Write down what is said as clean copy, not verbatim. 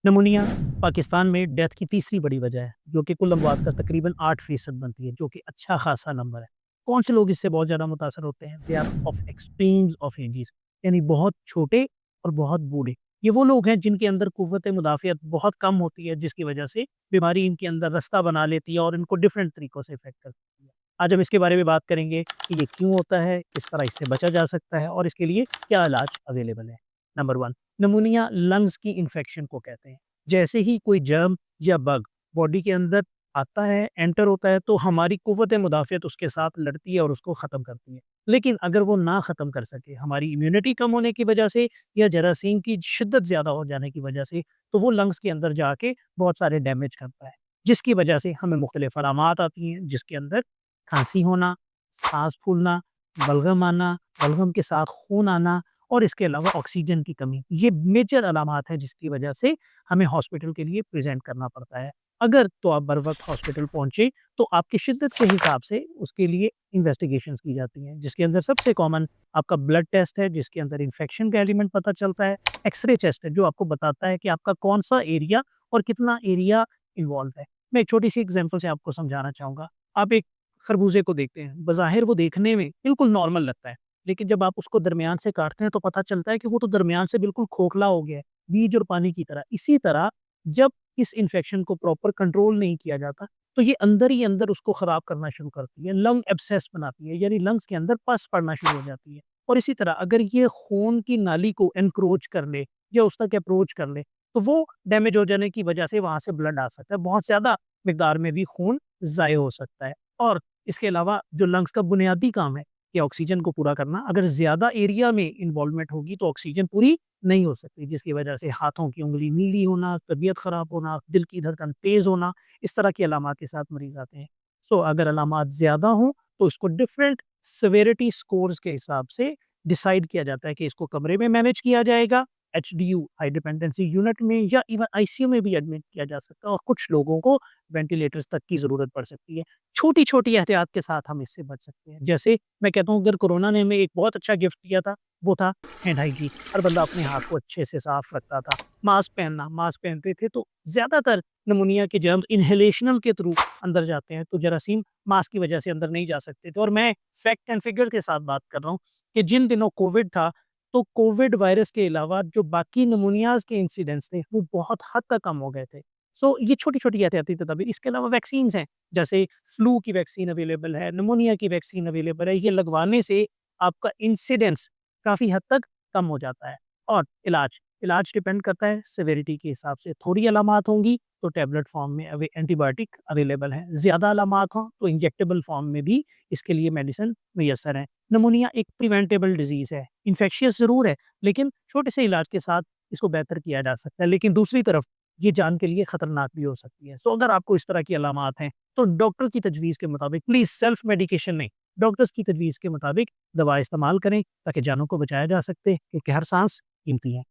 नमूनिया पाकिस्तान में डेथ की तीसरी बड़ी वजह है, जो कि कुल अमवात का तकरीबन 8% बनती है, जो कि अच्छा खासा नंबर है। कौन से लोग इससे बहुत ज़्यादा मुतासर होते हैं? They are of extremes of ages, यानी बहुत छोटे और बहुत बूढ़े। ये वो लोग हैं जिनके अंदर कुव्वत मुदाफ़ियत बहुत कम होती है, जिसकी वजह से बीमारी इनके अंदर रास्ता बना लेती है और इनको डिफरेंट तरीकों से इफ़ेक्ट करती है। आज हम इसके बारे में बात करेंगे कि ये क्यों होता है, किस तरह इससे बचा जा सकता है और इसके लिए क्या इलाज अवेलेबल है। नंबर 1, निमोनिया लंग्स की इन्फेक्शन को कहते हैं। जैसे ही कोई जर्म या बग बॉडी के अंदर आता है, एंटर होता है, तो हमारी कुव्वत मुदाफ़ियत उसके साथ लड़ती है और उसको ख़त्म करती है। लेकिन अगर वो ना ख़त्म कर सके, हमारी इम्यूनिटी कम होने की वजह से या जरासीम की शिद्दत ज़्यादा हो जाने की वजह से, तो वो लंग्स के अंदर जाके बहुत सारे डैमेज करता है, जिसकी वजह से हमें मुख्तलिफ़ अलामात आती हैं, जिसके अंदर खाँसी होना, साँस फूलना, बलगम आना, बलगम के साथ खून आना और इसके अलावा ऑक्सीजन की कमी। ये मेजर अलामात हैं जिसकी वजह से हमें हॉस्पिटल के लिए प्रेज़ेंट करना पड़ता है। अगर तो आप बर वक़्त हॉस्पिटल पहुँचे, तो आपकी शिद्दत के हिसाब से उसके लिए इन्वेस्टिगेशंस की जाती हैं, जिसके अंदर सबसे कॉमन आपका ब्लड टेस्ट है, जिसके अंदर इन्फेक्शन का एलिमेंट पता चलता है। एक्स-रे टेस्ट है, जो आपको बताता है कि आपका कौन-सा एरिया और कितना एरिया इन्वॉल्व है। मैं एक छोटी-सी एग्ज़ाम्पल से आपको समझाना चाहूँगा। आप एक खरबूजे को देखते हैं, बज़ाहिर वो देखने में बिल्कुल नॉर्मल लगता है, लेकिन जब आप उसको दरमियान से काटते हैं, तो पता चलता है कि वो तो दरमियान से बिल्कुल खोखला हो गया है, बीज और पानी की तरह। इसी तरह जब इस इन्फेक्शन को प्रॉपर कंट्रोल नहीं किया जाता, तो ये अंदर ही अंदर उसको खराब करना शुरू करती है, लंग एब्सेस बनाती है, यानी लंग्स के अंदर पस पड़ना शुरू हो जाती है। और इसी तरह अगर ये खून की नाली को एनक्रोच कर ले या उस तक अप्रोच कर ले, तो वो डैमेज हो जाने की वजह से वहाँ से ब्लड आ सकता है। बहुत ज़्यादा मिकदार में भी खून ज़ाय हो सकता है। और इसके अलावा जो लंग्स का बुनियादी काम है कि ऑक्सीजन को पूरा करना, अगर ज़्यादा एरिया में इन्वॉल्वमेंट होगी तो ऑक्सीजन पूरी नहीं हो सकती, जिसकी वजह से हाथों की उँगली नीली होना, तबीयत ख़राब होना, दिल की धड़कन तेज़ होना, इस तरह की अलामात के साथ मरीज़ आते हैं। सो अगर अलामात ज़्यादा हों, तो इसको डिफरेंट सेवेरिटी स्कोर्स के हिसाब से डिसाइड किया जाता है कि इसको कमरे में मैनेज किया जाएगा, एचडीयू हाई डिपेंडेंसी यूनिट में, या इवन आईसीयू में भी एडमिट किया जा सकता है और कुछ लोगों को वेंटिलेटर्स तक की ज़रूरत पड़ सकती है। छोटी-छोटी एहतियात के साथ हम इससे बच सकते हैं। जैसे मैं कहता हूँ, अगर कोरोना ने हमें एक बहुत अच्छा गिफ्ट दिया था, वो था हैंड हाइजीन। हर बंदा अपने हाथ को अच्छे से साफ रखता था। मास्क पहनना, मास्क पहनते थे तो ज़्यादातर निमोनिया के जर्म्स इन्हेलेशनल के थ्रू अंदर जाते हैं, तो जरासीम मास्क की वजह से अंदर नहीं जा सकते थे। और मैं फैक्ट एंड फिगर के साथ बात कर रहा हूँ कि जिन दिनों कोविड था, तो कोविड वायरस के अलावा जो बाकी निमोनियाज़ के इंसिडेंट्स थे, वो बहुत हद तक कम हो गए थे। सो ये छोटी-छोटी एहतियाती तदाबीर, इसके अलावा वैक्सीन्स हैं, जैसे फ्लू की वैक्सीन अवेलेबल है, निमोनिया की वैक्सीन अवेलेबल है। ये लगवाने से आपका इंसिडेंस काफ़ी हद तक कम हो जाता है। और इलाज डिपेंड करता है सेवेरिटी के हिसाब से। थोड़ी अलामात होंगी तो टैबलेट फॉर्म में एंटीबायोटिक अवेलेबल है। ज़्यादा अलामात हों तो इंजेक्टेबल फॉर्म में भी इसके लिए मेडिसिन मुयस्सर है। निमोनिया एक प्रिवेंटेबल डिज़ीज़ है, इन्फेक्शियस ज़रूर है, लेकिन छोटे से इलाज के साथ इसको बेहतर किया जा सकता है। लेकिन दूसरी तरफ ये जान के लिए खतरनाक भी हो सकती है। सो अगर आपको इस तरह की अलामात हैं, तो डॉक्टर की तजवीज़ के मुताबिक प्लीज़, सेल्फ मेडिकेशन नहीं, डॉक्टर्स की तजवीज़ के मुताबिक दवा इस्तेमाल करें, ताकि जानों को बचाया जा सकते, क्योंकि हर साँस कीमती है।